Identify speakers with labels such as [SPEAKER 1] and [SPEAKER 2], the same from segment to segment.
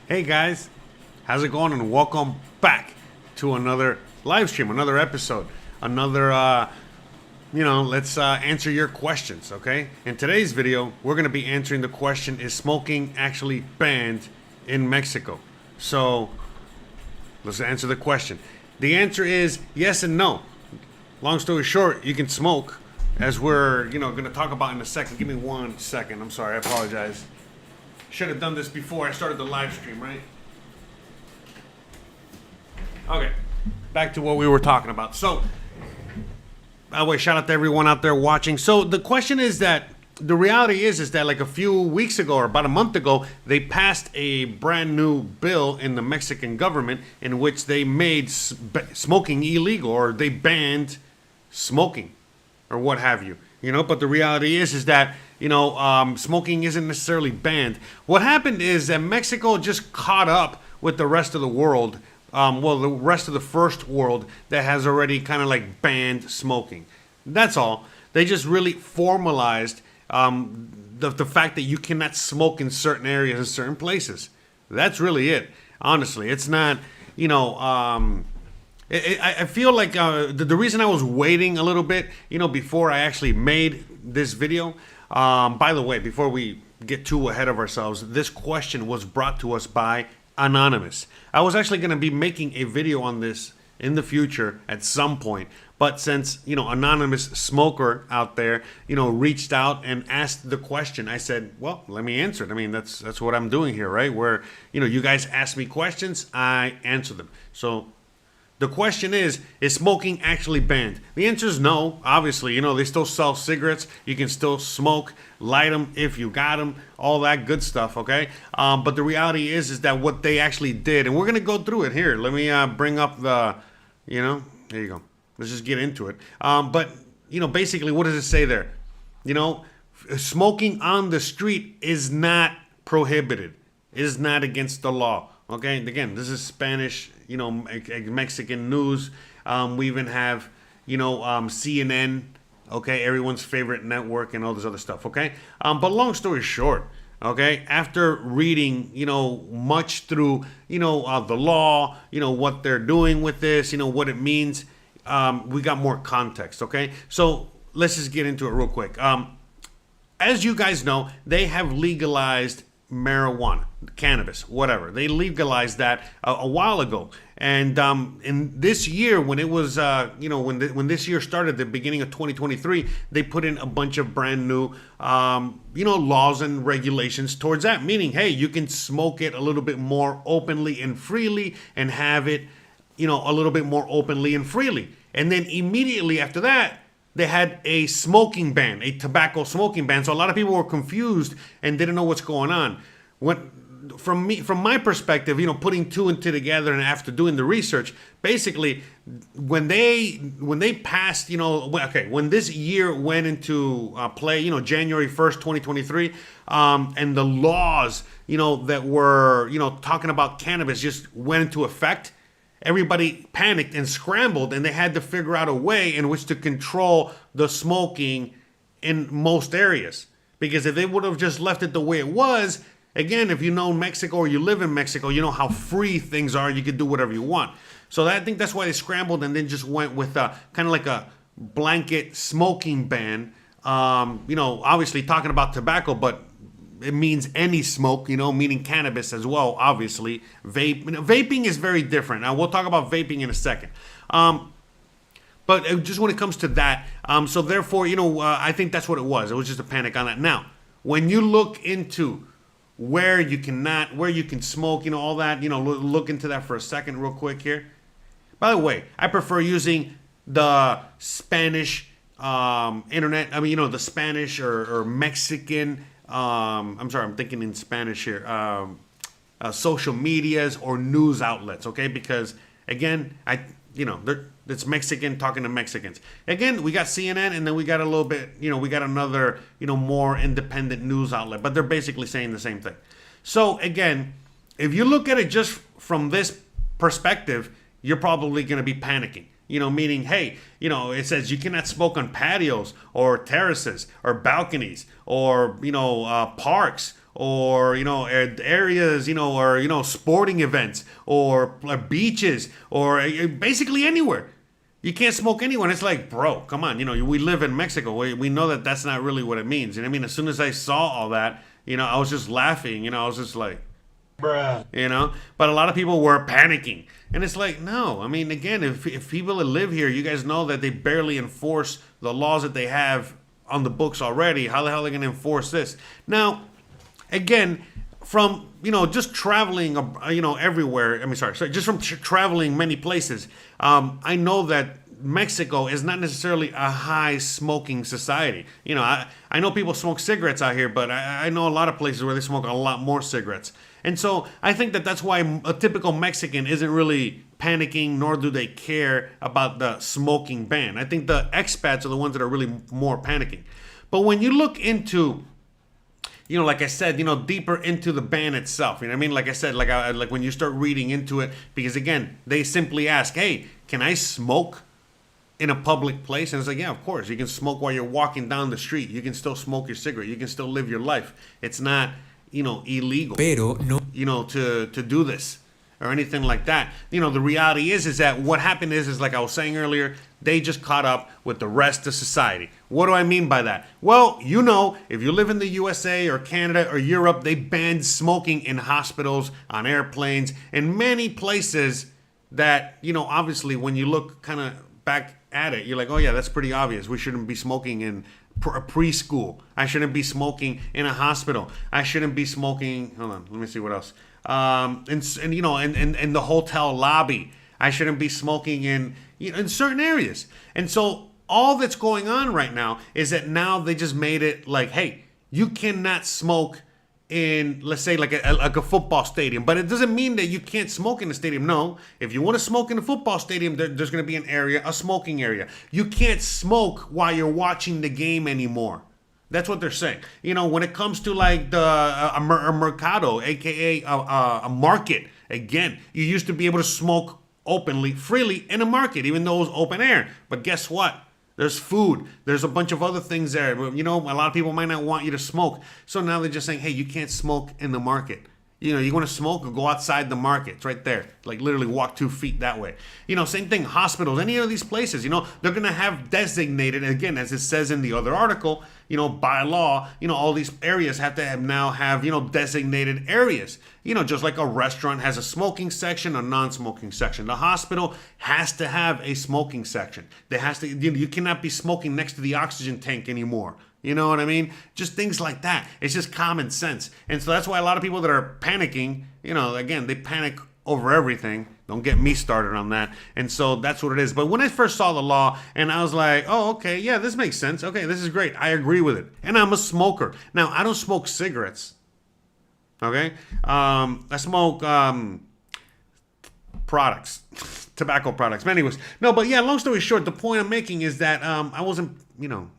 [SPEAKER 1] Hey guys, how's it going? And welcome back to another live stream, another episode, another, let's answer your questions, okay? In today's video, we're going to be answering the question, is smoking actually banned in Mexico? So, let's answer the question. The answer is yes and no. Long story short, you can smoke, as we're, going to talk about in a second. Give me 1 second. I'm sorry, I apologize. Should have done this before I started the live stream, right? Okay, back to what we were talking about. So, by the way, shout out to everyone out there watching. So the question is that, the reality is that like a few weeks ago or about a month ago, they passed a brand new bill in the Mexican government in which they made smoking illegal, or they banned smoking or what have you. But the reality is that, smoking isn't necessarily banned. What happened is that Mexico just caught up with the rest of the world, the rest of the first world that has already kind of like banned smoking. That's all. They just really formalized the fact that you cannot smoke in certain areas and certain places. That's really it. Honestly, it's not, I feel like the reason I was waiting a little bit, before I actually made this video. By the way, before we get too ahead of ourselves, this question was brought to us by Anonymous. I was actually going to be making a video on this in the future at some point, but since Anonymous Smoker out there reached out and asked the question, I said, well, let me answer it. I mean, that's what I'm doing here, right? Where you guys ask me questions, I answer them. So the question is smoking actually banned? The answer is no. Obviously, they still sell cigarettes. You can still smoke, light them if you got them, all that good stuff, okay? But the reality is that what they actually did, and we're going to go through it here. Let me bring up the, there you go. Let's just get into it. But, basically, what does it say there? Smoking on the street is not prohibited. It is not against the law. Okay, and again, this is Spanish, Mexican news. We even have, CNN, okay, everyone's favorite network and all this other stuff, okay? But long story short, okay, after reading, much through, the law, what they're doing with this, what it means, we got more context, okay? So let's just get into it real quick. As you guys know, they have legalized marijuana, cannabis, whatever. They legalized that a while ago. And in this year, when it was, when this year started, the beginning of 2023, they put in a bunch of brand new, laws and regulations towards that. Meaning, hey, you can smoke it a little bit more openly and freely and have it, a little bit more openly and freely. And then immediately after that, they had a smoking ban, a tobacco smoking ban. So a lot of people were confused and didn't know what's going on. From my perspective, putting two and two together and after doing the research, basically, when they passed, when this year went into play, January 1st, 2023, and the laws, that were, talking about cannabis just went into effect. Everybody panicked and scrambled, and they had to figure out a way in which to control the smoking in most areas. Because if they would have just left it the way it was, again, if you know Mexico or you live in Mexico, you know how free things are. You can do whatever you want. So I think that's why they scrambled and then just went with kind of like a blanket smoking ban. Obviously talking about tobacco, but it means any smoke, meaning cannabis as well, obviously. Vaping is very different. Now, we'll talk about vaping in a second. But just when it comes to that, so therefore, I think that's what it was. It was just a panic on that. Now, when you look into where you can smoke, all that, look into that for a second real quick here. By the way, I prefer using the Spanish internet. I mean, the Spanish or Mexican, I'm sorry, I'm thinking in Spanish here. Social medias or news outlets, okay? Because again, it's Mexican talking to Mexicans. Again, we got CNN, and then we got a little bit, we got another, more independent news outlet, but they're basically saying the same thing. So again, if you look at it just from this perspective, you're probably going to be panicking. Meaning, hey, it says you cannot smoke on patios or terraces or balconies or, parks or areas, or sporting events, or beaches, or basically anywhere. You can't smoke anywhere. It's like, bro, come on. We live in Mexico. We know that that's not really what it means. And I mean, as soon as I saw all that, I was just laughing. I was just like,
[SPEAKER 2] Bruh.
[SPEAKER 1] But a lot of people were panicking. And it's like, no. I mean, again, if people that live here, you guys know that they barely enforce the laws that they have on the books already. How the hell are they going to enforce this? Now, again, from just traveling everywhere. I mean, sorry, just from traveling many places. I know that Mexico is not necessarily a high smoking society. I know people smoke cigarettes out here, but I know a lot of places where they smoke a lot more cigarettes. And so I think that that's why a typical Mexican isn't really panicking, nor do they care about the smoking ban. I think the expats are the ones that are really more panicking. But when you look into like I said, deeper into the ban itself. You know what I mean? Like I said, like when you start reading into it, because again, they simply ask, hey, can I smoke in a public place? And it's like, yeah, of course. You can smoke while you're walking down the street. You can still smoke your cigarette. You can still live your life. It's not, illegal.
[SPEAKER 3] Pero no.
[SPEAKER 1] To do this or anything like that. The reality is that what happened is like I was saying earlier, they just caught up with the rest of society. What do I mean by that? Well, if you live in the USA or Canada or Europe, they banned smoking in hospitals, on airplanes, in many places that, obviously when you look kind of back at it, you're like, oh yeah, that's pretty obvious. We shouldn't be smoking in a preschool. I shouldn't be smoking in a hospital. I shouldn't be smoking. Hold on, let me see what else. In the hotel lobby. I shouldn't be smoking in certain areas. And so all that's going on right now is that now they just made it like, hey, you cannot smoke in, let's say, like a football stadium. But it doesn't mean that you can't smoke in the stadium. No, if you want to smoke in a football stadium, there's going to be an area, a smoking area. You can't smoke while you're watching the game anymore. That's what they're saying. When it comes to like a mercado, aka a market, again, you used to be able to smoke openly, freely in a market, even though it was open air. But guess what? There's food. There's a bunch of other things there. A lot of people might not want you to smoke. So now they're just saying, hey, you can't smoke in the market. You want to smoke, or go outside the market. It's right there. Like literally walk 2 feet that way. Same thing, hospitals, any of these places, they're going to have designated, again, as it says in the other article, by law, all these areas have to have designated areas. Just like a restaurant has a smoking section, a non-smoking section. The hospital has to have a smoking section. You cannot be smoking next to the oxygen tank anymore. You know what I mean? Just things like that. It's just common sense. And so that's why a lot of people that are panicking, again, they panic over everything. Don't get me started on that. And so that's what it is. But when I first saw the law, and I was like, oh, okay, yeah, this makes sense. Okay, this is great. I agree with it. And I'm a smoker. Now, I don't smoke cigarettes. Okay? I smoke products. Tobacco products. But anyways, no, but yeah, long story short, the point I'm making is that I wasn't,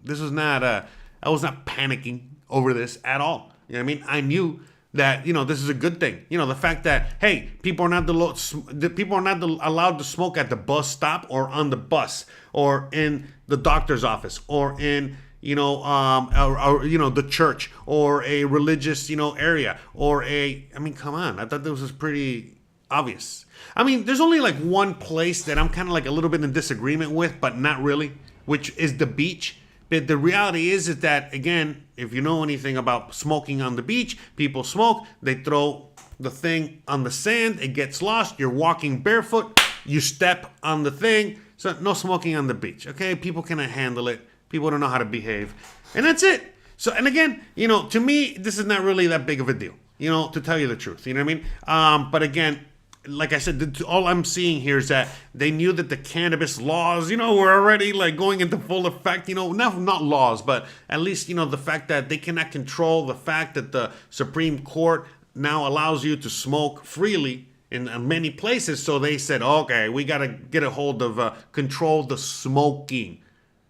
[SPEAKER 1] this was not... I was not panicking over this at all. You know what I mean? I knew that this is a good thing. The fact that, hey, people are not allowed to smoke at the bus stop or on the bus or in the doctor's office or in the church or a religious area or come on. I thought this was pretty obvious. There's only like one place that I'm kind of like a little bit in disagreement with, but not really, which is the beach. But the reality is that, again, if you know anything about smoking on the beach, people smoke, they throw the thing on the sand, it gets lost, you're walking barefoot, you step on the thing. So no smoking on the beach, okay? People cannot handle it. People don't know how to behave. And that's it. So, and again, to me, this is not really that big of a deal, to tell you the truth. You know what I mean? But again, like I said, all I'm seeing here is that they knew that the cannabis laws, were already like going into full effect. Not laws, but at least, the fact that they cannot control the fact that the Supreme Court now allows you to smoke freely in many places. So they said, okay, we got to get a hold of control the smoking.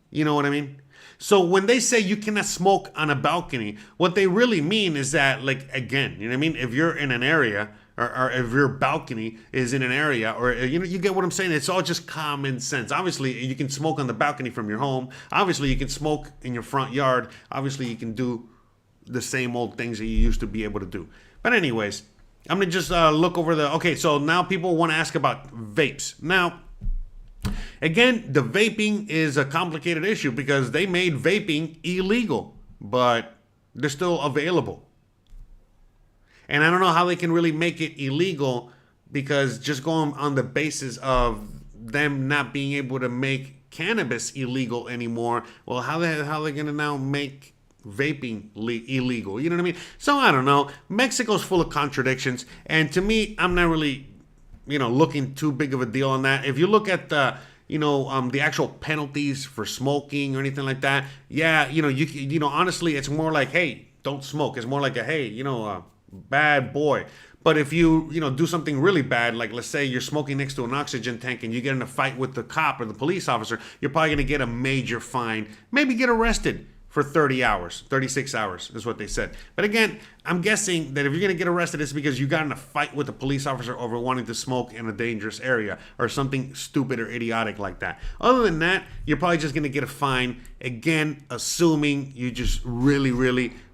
[SPEAKER 1] You know what I mean? So when they say you cannot smoke on a balcony, what they really mean is that, like, again, you know what I mean? If you're in an area or if your balcony is in an area, or you get what I'm saying. It's all just common sense. Obviously, you can smoke on the balcony from your home. Obviously, you can smoke in your front yard. Obviously, you can do the same old things that you used to be able to do. But anyways, I'm gonna just look over the, okay, so now people want to ask about vapes. Now, again, the vaping is a complicated issue because they made vaping illegal, but they're still available. And I don't know how they can really make it illegal, because just going on the basis of them not being able to make cannabis illegal anymore, well, how are they going to now make vaping illegal? You know what I mean? So I don't know. Mexico's full of contradictions, and to me, I'm not really, looking too big of a deal on that. If you look at the the actual penalties for smoking or anything like that, yeah, honestly, it's more like, hey, don't smoke. It's more like a, hey, bad boy. But if you do something really bad, like let's say you're smoking next to an oxygen tank and you get in a fight with the cop or the police officer, you're probably going to get a major fine, maybe get arrested for 30 hours, 36 hours is what they said. But again, I'm guessing that if you're going to get arrested, it's because you got in a fight with a police officer over wanting to smoke in a dangerous area or something stupid or idiotic like that. Other than that, you're probably just going to get a fine. Again, assuming you just really,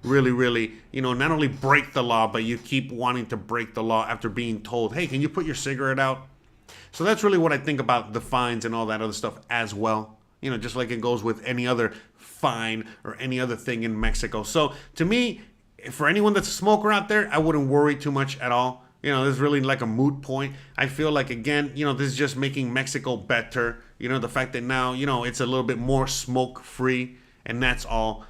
[SPEAKER 1] not only break the law, but you keep wanting to break the law after being told, hey, can you put your cigarette out? So that's really what I think about the fines and all that other stuff as well. Just like it goes with any other fine or any other thing in Mexico. So to me, for anyone that's a smoker out there, I wouldn't worry too much at all. This is really like a moot point. I feel like, again, this is just making Mexico better. The fact that now, it's a little bit more smoke free, and that's all.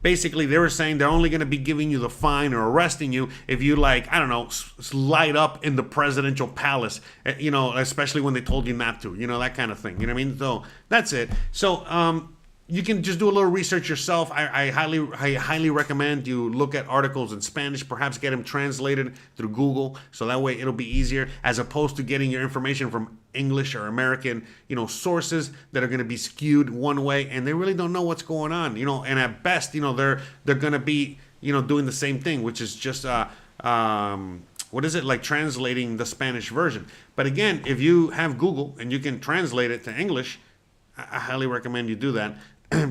[SPEAKER 1] Basically they were saying they're only going to be giving you the fine or arresting you if you, like, I don't know, light up in the presidential palace, especially when they told you not to, that kind of thing. You know what I mean? So that's it. So, you can just do a little research yourself. I highly recommend you look at articles in Spanish, perhaps get them translated through Google, so that way it'll be easier, as opposed to getting your information from English or American, sources that are going to be skewed one way, and they really don't know what's going on, and at best, they're going to be, doing the same thing, which is just, what is it, like translating the Spanish version. But again, if you have Google and you can translate it to English, I highly recommend you do that.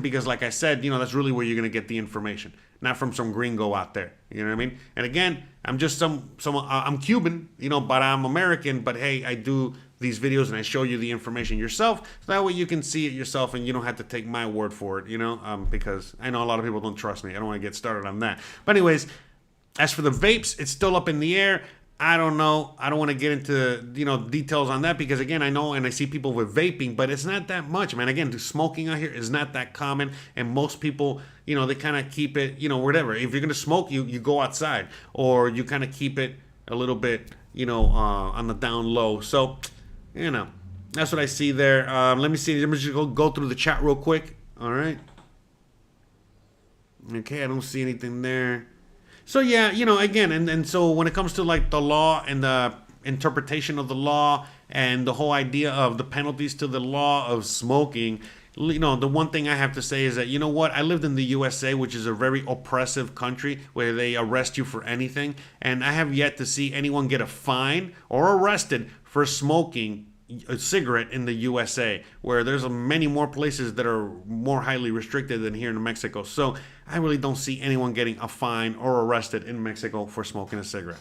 [SPEAKER 1] Because like I said, that's really where you're going to get the information, not from some gringo out there. You know what I mean? And again, I'm just I'm Cuban, but I'm American. But hey, I do these videos and I show you the information yourself. So that way you can see it yourself and you don't have to take my word for it, because I know a lot of people don't trust me. I don't want to get started on that. But anyways, as for the vapes, it's still up in the air. I don't know. I don't want to get into, details on that, because again, I know and I see people with vaping, but it's not that much, man. Again, smoking out here is not that common, and most people, they kind of keep it, whatever. If you're going to smoke, you go outside, or you kind of keep it a little bit, on the down low. So, that's what I see there. Let me see. Let me just go through the chat real quick. All right. Okay, I don't see anything there. So yeah, again, and so when it comes to like the law and the interpretation of the law and the whole idea of the penalties to the law of smoking, the one thing I have to say is that, what, I lived in the USA, which is a very oppressive country where they arrest you for anything, and I have yet to see anyone get a fine or arrested for smoking a cigarette in the USA, where there's many more places that are more highly restricted than here in Mexico. So I really don't see anyone getting a fine or arrested in Mexico for smoking a cigarette.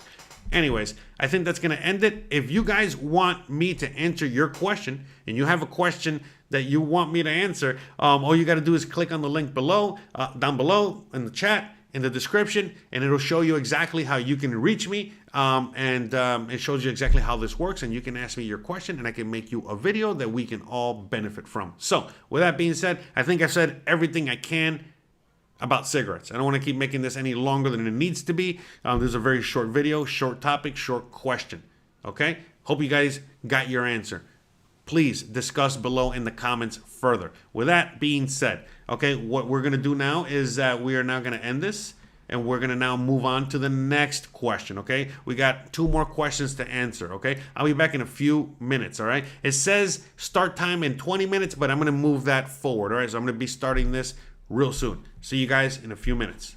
[SPEAKER 1] Anyways, I think that's going to end it. If you guys want me to answer your question, and you have a question that you want me to answer, all you got to do is click on the link below, down below in the chat, in the description, and it'll show you exactly how you can reach me, and it shows you exactly how this works, and you can ask me your question, and I can make you a video that we can all benefit from. So with that being said, I think I've said everything I can about cigarettes. I don't want to keep making this any longer than it needs to be. This is a very short video, short topic, short question. Okay? Hope you guys got your answer. Please discuss below in the comments further. With that being said, okay, what we're going to do now is we are now going to end this, and we're going to now move on to the next question, okay? We got 2 more questions to answer, okay? I'll be back in a few minutes, all right? It says start time in 20 minutes, but I'm going to move that forward, all right? So I'm going to be starting this real soon. See you guys in a few minutes.